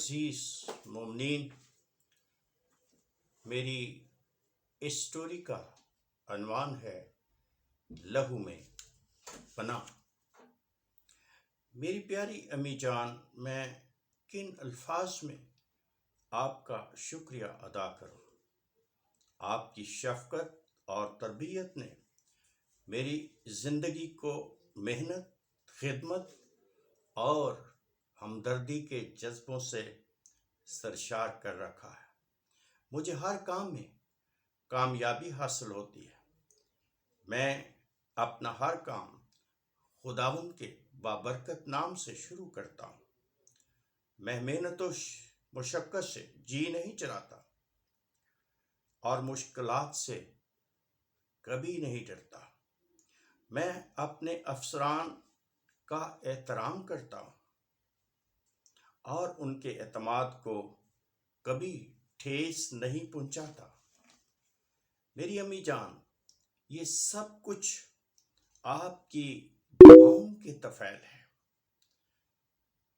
عزیز مومنین، میری اس سٹوری کا عنوان ہے لہو میں پناہ۔ میری پیاری امی جان، میں کن الفاظ میں آپ کا شکریہ ادا کروں؟ آپ کی شفقت اور تربیت نے میری زندگی کو محنت، خدمت اور ہمدردی کے جذبوں سے سرشار کر رکھا ہے۔ مجھے ہر کام میں کامیابی حاصل ہوتی ہے۔ میں اپنا ہر کام خداوند کے بابرکت نام سے شروع کرتا ہوں۔ میں محنت و مشقت سے جی نہیں چلاتا اور مشکلات سے کبھی نہیں ڈرتا۔ میں اپنے افسران کا احترام کرتا ہوں اور ان کے اعتماد کو کبھی ٹھیس نہیں پہنچاتا۔ میری امی جان، یہ سب کچھ آپ کی دعاؤں کے طفیل ہے۔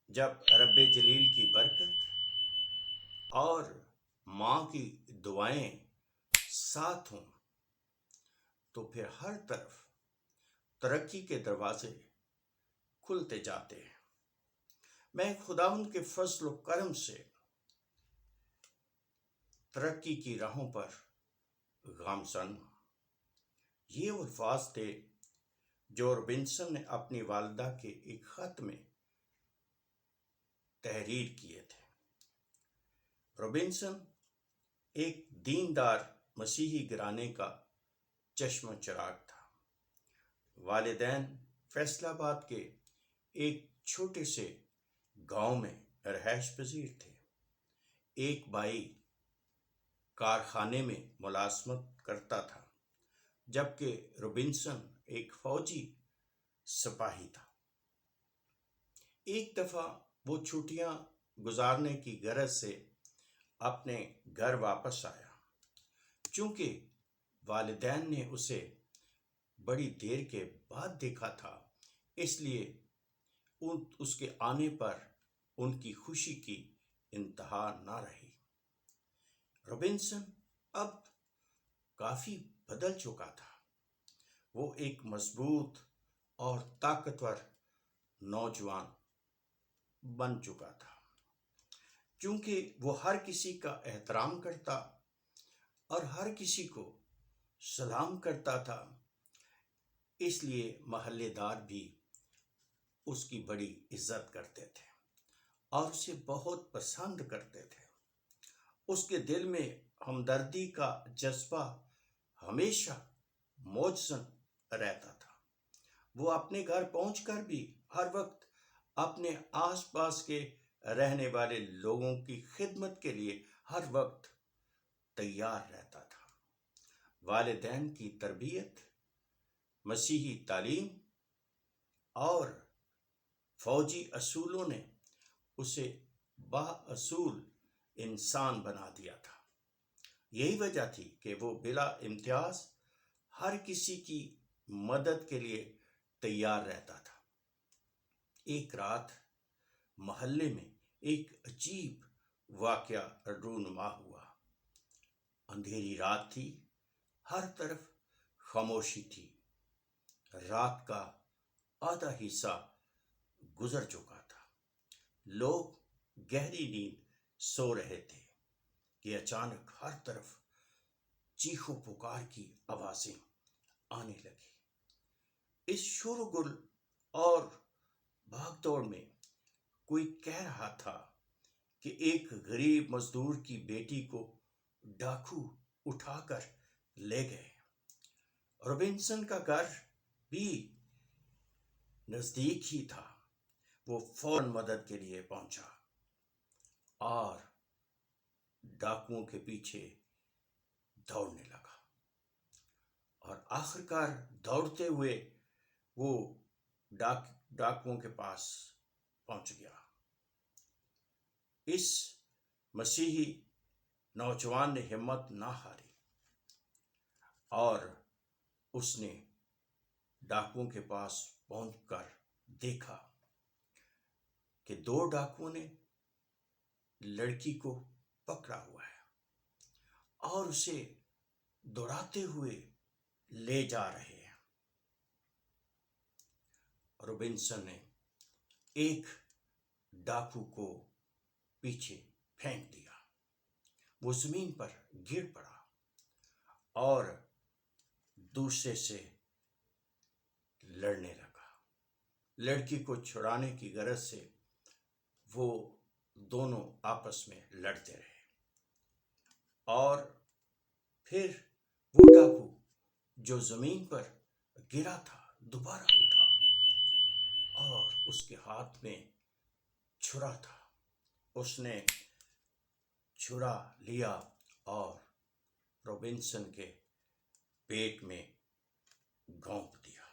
جب رب جلیل کی برکت اور ماں کی دعائیں ساتھ ہوں تو پھر ہر طرف ترقی کے دروازے کھلتے جاتے ہیں۔ میں خداوند کے فضل و کرم سے ترقی کی راہوں پر گامزن ہوں۔ یہ الفاظ تھے جو رابنسن نے اپنی والدہ کے ایک خط میں تحریر کیے تھے۔ رابنسن ایک دیندار مسیحی گھرانے کا چشم چراغ تھا۔ والدین فیصل آباد کے ایک چھوٹے سے گاؤں میں رہائش پذیر تھے۔ ایک بھائی کارخانے میں ملازمت کرتا تھا، جبکہ رابنسن ایک فوجی سپاہی تھا۔ ایک دفعہ وہ چھٹیاں گزارنے کی غرض سے اپنے گھر واپس آیا۔ چونکہ والدین نے اسے بڑی دیر کے بعد دیکھا تھا، اس لیے اس کے آنے پر ان کی خوشی کی انتہا نہ رہی۔ رابنسن اب کافی بدل چکا تھا۔ وہ ایک مضبوط اور طاقتور نوجوان بن چکا تھا۔ چونکہ وہ ہر کسی کا احترام کرتا اور ہر کسی کو سلام کرتا تھا، اس لیے محلے دار بھی اس کی بڑی عزت کرتے تھے اور اسے بہت پسند کرتے تھے۔ اس کے دل میں ہمدردی کا جذبہ ہمیشہ موجزن رہتا تھا۔ وہ اپنے گھر پہنچ کر بھی ہر وقت اپنے آس پاس کے رہنے والے لوگوں کی خدمت کے لیے ہر وقت تیار رہتا تھا۔ والدین کی تربیت، مسیحی تعلیم اور فوجی اصولوں نے اسے بااصول انسان بنا دیا تھا۔ یہی وجہ تھی کہ وہ بلا امتیاز ہر کسی کی مدد کے لیے تیار رہتا تھا۔ ایک رات محلے میں ایک عجیب واقعہ رونما ہوا۔ اندھیری رات تھی، ہر طرف خاموشی تھی۔ رات کا آدھا حصہ گزر چکا تھا۔ لوگ گہری نیند سو رہے تھے کہ اچانک ہر طرف چیخ و پکار کی آوازیں آنے لگی۔ اس شور و گل اور بھاگ دوڑ میں کوئی کہہ رہا تھا کہ ایک غریب مزدور کی بیٹی کو ڈاکو اٹھا کر لے گئے۔ رابنسن کا گھر بھی نزدیک ہی تھا۔ وہ فوراً مدد کے لیے پہنچا اور ڈاکوؤں کے پیچھے دوڑنے لگا، اور آخرکار دوڑتے ہوئے وہ ڈاکوؤں کے پاس پہنچ گیا۔ اس مسیحی نوجوان نے ہمت نہ ہاری اور اس نے ڈاکوؤں کے پاس پہنچ کر دیکھا کہ دو ڈاکوؤں نے لڑکی کو پکڑا ہوا ہے اور اسے دوڑاتے ہوئے لے جا رہے ہیں۔ روبنسن نے ایک ڈاکو کو پیچھے پھینک دیا، وہ زمین پر گر پڑا اور دوسرے سے لڑنے لگا۔ لڑکی کو چھڑانے کی غرض سے وہ دونوں آپس میں لڑتے رہے اور پھر وہ ڈاکو جو زمین پر گرا تھا دوبارہ اٹھا اور اس کے ہاتھ میں چھرا تھا۔ اس نے چھرا لیا اور روبنسن کے پیٹ میں گھونپ دیا۔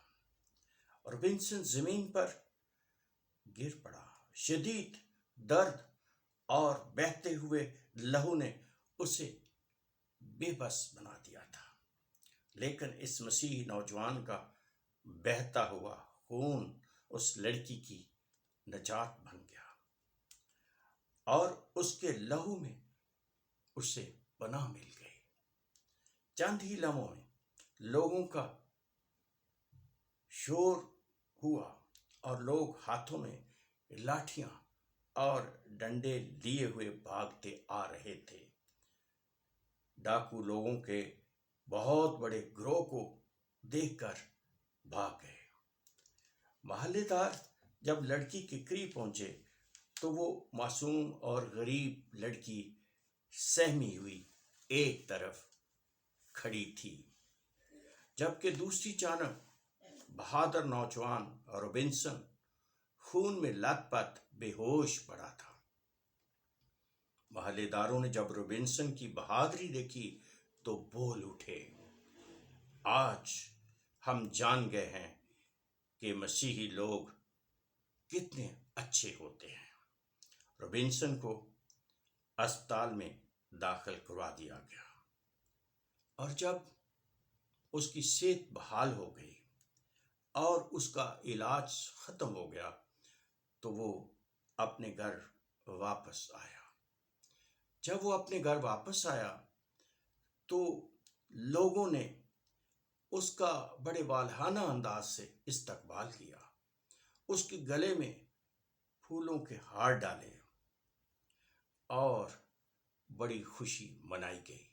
روبنسن زمین پر گر پڑا۔ شدید درد اور بہتے ہوئے لہو نے اسے بے بس بنا دیا تھا، لیکن اس مسیحی نوجوان کا بہتا ہوا خون اس لڑکی کی نجات بن گیا اور اس کے لہو میں اسے پناہ مل گئی۔ چند ہی لمحوں میں لوگوں کا شور ہوا اور لوگ ہاتھوں میں لاٹھیاں اور ڈنڈے لیے ہوئے بھاگتے آ رہے تھے۔ ڈاکو لوگوں کے بہت بڑے گروہ کو دیکھ کر بھاگ گئے۔ محلے دار جب لڑکی کے قریب پہنچے تو وہ معصوم اور غریب لڑکی سہمی ہوئی ایک طرف کھڑی تھی، جبکہ دوسری جانب بہادر نوجوان روبنسن خون میں لت پت بے ہوش پڑا تھا۔ محلے داروں نے جب روبنسن کی بہادری دیکھی تو بول اٹھے، آج ہم جان گئے ہیں کہ مسیحی لوگ کتنے اچھے ہوتے ہیں۔ روبنسن کو اسپتال میں داخل کروا دیا گیا اور جب اس کی صحت بحال ہو گئی اور اس کا علاج ختم ہو گیا تو وہ اپنے گھر واپس آیا۔ جب وہ اپنے گھر واپس آیا تو لوگوں نے اس کا بڑے والہانہ انداز سے استقبال کیا، اس کے گلے میں پھولوں کے ہار ڈالے اور بڑی خوشی منائی گئی۔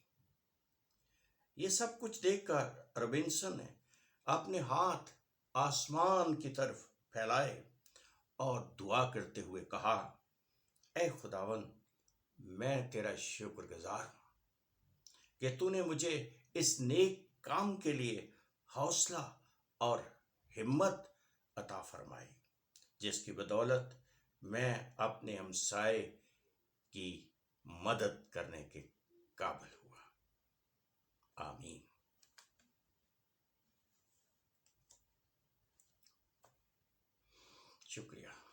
یہ سب کچھ دیکھ کر روبنسن نے اپنے ہاتھ آسمان کی طرف پھیلائے اور دعا کرتے ہوئے کہا، اے خداوند، میں تیرا شکر گزار ہوں کہ تو نے مجھے اس نیک کام کے لیے حوصلہ اور ہمت عطا فرمائی، جس کی بدولت میں اپنے ہمسائے کی مدد کرنے کے قابل ہوا۔ آمین۔ شکریہ۔